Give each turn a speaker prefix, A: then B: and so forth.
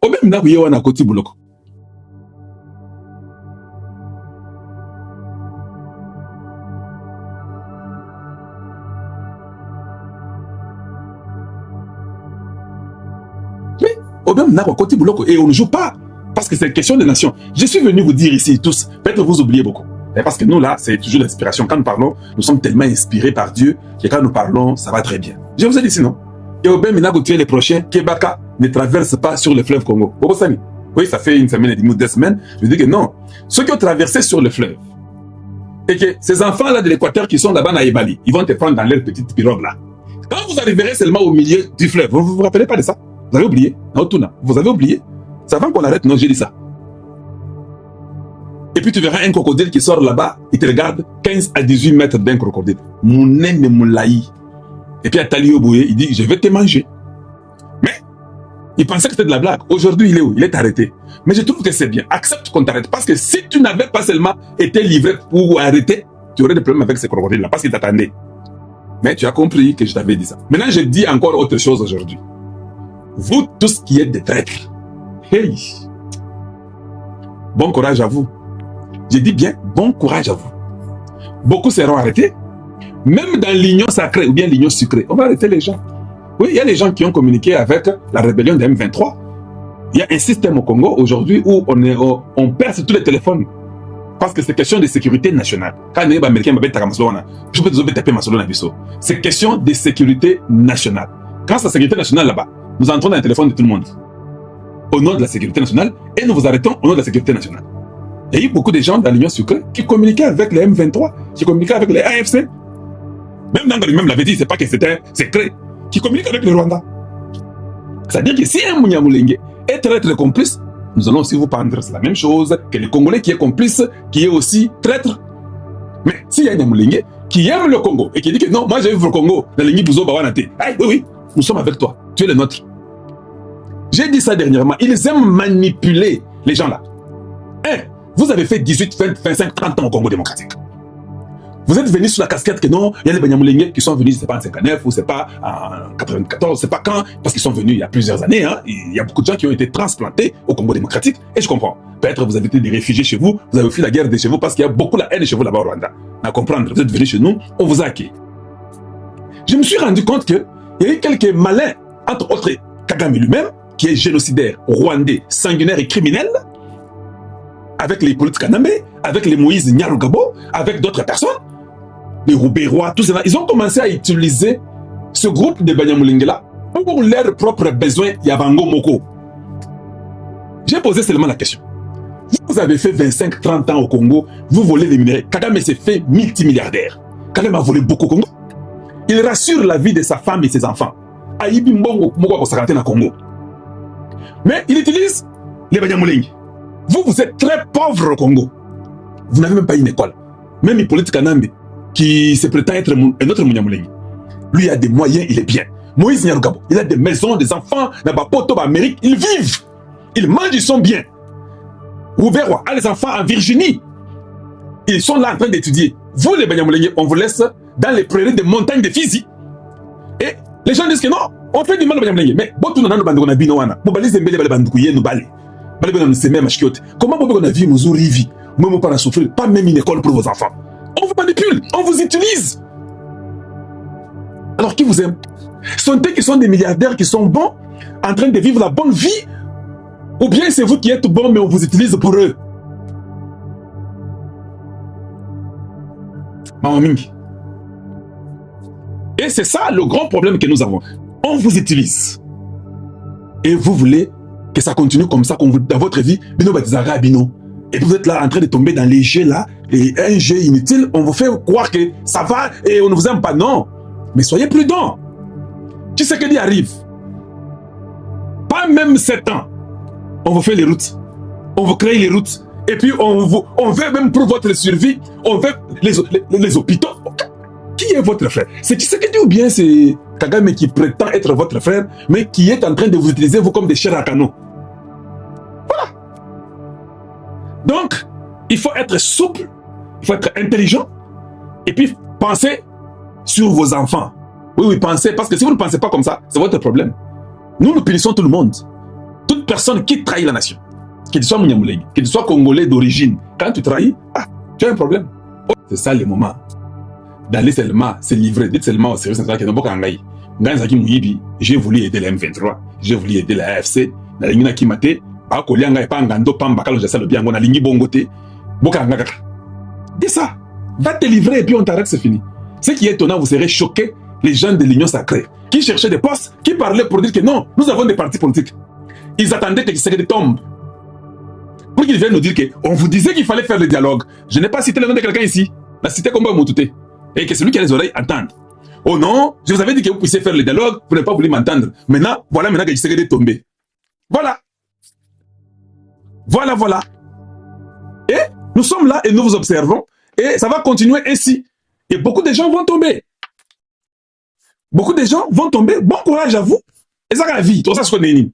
A: Obe mina kuye wana koti buloko. Mais Obe mina koti buloko et on ne joue pas parce que c'est une question de nation. Je suis venu vous dire ici tous, peut-être vous oubliez beaucoup. Parce que nous là, c'est toujours l'inspiration. Quand nous parlons, nous sommes tellement inspirés par Dieu que quand nous parlons, ça va très bien. Je vous ai dit sinon. Et au bien maintenant que tu es les prochains, Kebaka ne traverse pas sur le fleuve Congo. Oui, ça fait une semaine et demie ou 2 semaines. Je dis que non. Ceux qui ont traversé sur le fleuve, et que ces enfants-là de l'Équateur qui sont là-bas à Ebali, ils vont te prendre dans leur petite pirogue là. Quand vous arriverez seulement au milieu du fleuve, vous ne vous rappelez pas de ça? Vous avez oublié? Vous avez oublié? C'est avant qu'on arrête, non, j'ai dit ça. Et puis tu verras un crocodile qui sort là-bas, il te regarde 15 à 18 mètres d'un crocodile. Mounen Moulaï. Et puis Atali Oboué, il dit, je vais te manger. Mais, il pensait que c'était de la blague. Aujourd'hui, il est où? Il est arrêté. Mais je trouve que c'est bien. Accepte qu'on t'arrête. Parce que si tu n'avais pas seulement été livré pour arrêter, tu aurais des problèmes avec ces crocodiles-là. Parce qu'ils t'attendaient. Mais tu as compris que je t'avais dit ça. Maintenant, je dis encore autre chose aujourd'hui. Vous tous qui êtes des traîtres. Hey! Bon courage à vous. Je dis bien, bon courage à vous. Beaucoup seront arrêtés. Même dans l'union sacrée ou bien l'union sucrée, on va arrêter les gens. Oui, il y a des gens qui ont communiqué avec la rébellion de M23. Il y a un système au Congo aujourd'hui où on perce tous les téléphones. Parce que c'est question de sécurité nationale. Quand les Américains c'est question de sécurité nationale. Quand c'est la sécurité nationale là-bas, nous entrons dans le téléphone de tout le monde. Au nom de la sécurité nationale, et nous vous arrêtons au nom de la sécurité nationale. Il y a eu beaucoup de gens dans l'Union sucrée qui communiquaient avec les M23, qui communiquaient avec les AFC. Même dans lui-même l'avait dit, c'est pas que c'était secret, qui communiquent avec le Rwanda. C'est-à-dire que si un Munyamulenge est traître complice, nous allons aussi vous prendre la même chose que le Congolais qui est complice, qui est aussi traître. Mais s'il y a un Nyamulenge qui aime le Congo et qui dit que non, moi j'ai vu le Congo, dans les Nibouzo Bawanate, oui, nous sommes avec toi, tu es le nôtre. J'ai dit ça dernièrement, ils aiment manipuler les gens là. Vous avez fait 18, 20, 25, 30 ans au Congo démocratique. Vous êtes venus sur la casquette que non, il y a les Banyamulenge qui sont venus, c'est pas en 59 ou c'est pas en 94, c'est pas quand, parce qu'ils sont venus il y a plusieurs années. Il y a beaucoup de gens qui ont été transplantés au Congo démocratique et je comprends. Peut-être vous avez été des réfugiés chez vous, vous avez fui la guerre de chez vous parce qu'il y a beaucoup la haine chez vous là-bas au Rwanda. À comprendre, vous êtes venus chez nous, on vous a accueilli. Je me suis rendu compte qu'il y a eu quelques malins, entre autres Kagame lui-même, qui est génocidaire, rwandais, sanguinaire et criminel, avec les Hippolyte Kanambe, avec les Moïse Nyarugabo, avec d'autres personnes, les Roubérois, tout ça. Ils ont commencé à utiliser ce groupe de Banyamulenge là pour leurs propres besoins Yabango Moko. J'ai posé seulement la question. Vous avez fait 25-30 ans au Congo, vous volez les minéraux. Kagame s'est fait multimilliardaire. Kagame a volé beaucoup au Congo. Il rassure la vie de sa femme et ses enfants. Aïbi Mbongo Moko Kosakante na Congo. Mais il utilise les Banyamulenge. Vous êtes très pauvre au Congo. Vous n'avez même pas une école. Même Hippolyte Kanambe, qui se prétend être un autre Munyamulenge. Lui a des moyens, il est bien. Moïse Nyarugabo, il a des maisons, des enfants, dans Bapoto, Amérique, ils vivent. Ils mangent, ils sont bien. Rouvérois a les enfants en Virginie. Ils sont là en train d'étudier. Vous, les Banyamulenge, on vous laisse dans les prairies des montagnes de Fizi. Et les gens disent que non, on fait du mal aux Banyamulenge. Mais, comment vous pouvez vivre nos rivi, même pas souffrir, pas même une école pour vos enfants. On vous manipule, on vous utilise. Alors qui vous aime? Sont-ils qui sont des milliardaires qui sont bons, en train de vivre la bonne vie, ou bien c'est vous qui êtes bons mais on vous utilise pour eux? Maman Mingi. Et c'est ça le grand problème que nous avons. On vous utilise. Et vous voulez que ça continue comme ça dans votre vie, Bino Batizara Bino. Et vous êtes là en train de tomber dans les jeux là, et un jeu inutile, on vous fait croire que ça va et on ne vous aime pas. Non. Mais soyez prudents. Tu sais ce qui arrive. Pas même 7 ans. On vous fait les routes. On vous crée les routes. Et puis on veut même pour votre survie, on veut les hôpitaux. Qui est votre frère? C'est Tshisekedi ou bien c'est Kagame qui prétend être votre frère, mais qui est en train de vous utiliser vous comme des chairs à canon? Voilà. Donc, il faut être souple, il faut être intelligent, et puis penser sur vos enfants. Oui, pensez, parce que si vous ne pensez pas comme ça, c'est votre problème. Nous punissons tout le monde. Toute personne qui trahit la nation, qu'il soit Mouniamoulengi, qu'il soit congolais d'origine, quand tu trahis, tu as un problème. C'est ça le moment d'aller seulement se livrer, d'être seulement au service national qui est un peu j'ai voulu aider la M23, j'ai voulu aider la AFC, na lingina kimate, ba kolianga e pa ngando pamba kalo jasa le bien on a lingi bongote, boka ngaka. Dis ça, va te livrer et puis on t'arrête, c'est fini. Ce qui est étonnant, vous serez choqués, les gens de l'Union sacrée, qui cherchaient des postes, qui parlaient pour dire que non, nous avons des partis politiques. Ils attendaient que Tshisekedi tombe. Pour qu'ils viennent nous dire qu'on vous disait qu'il fallait faire le dialogue. Je n'ai pas cité le nom de quelqu'un ici. La cité Komba Moutouté. Et que celui qui a les oreilles entende. Oh non, je vous avais dit que vous puissiez faire le dialogue, vous n'avez pas voulu m'entendre. Maintenant, voilà maintenant que Tshisekedi est tombé. Voilà. Voilà, voilà. Et nous sommes là et nous vous observons. Et ça va continuer ainsi. Et beaucoup de gens vont tomber. Beaucoup de gens vont tomber. Bon courage à vous. Et ça, la vie. Tout ça, c'est ce qu'on est.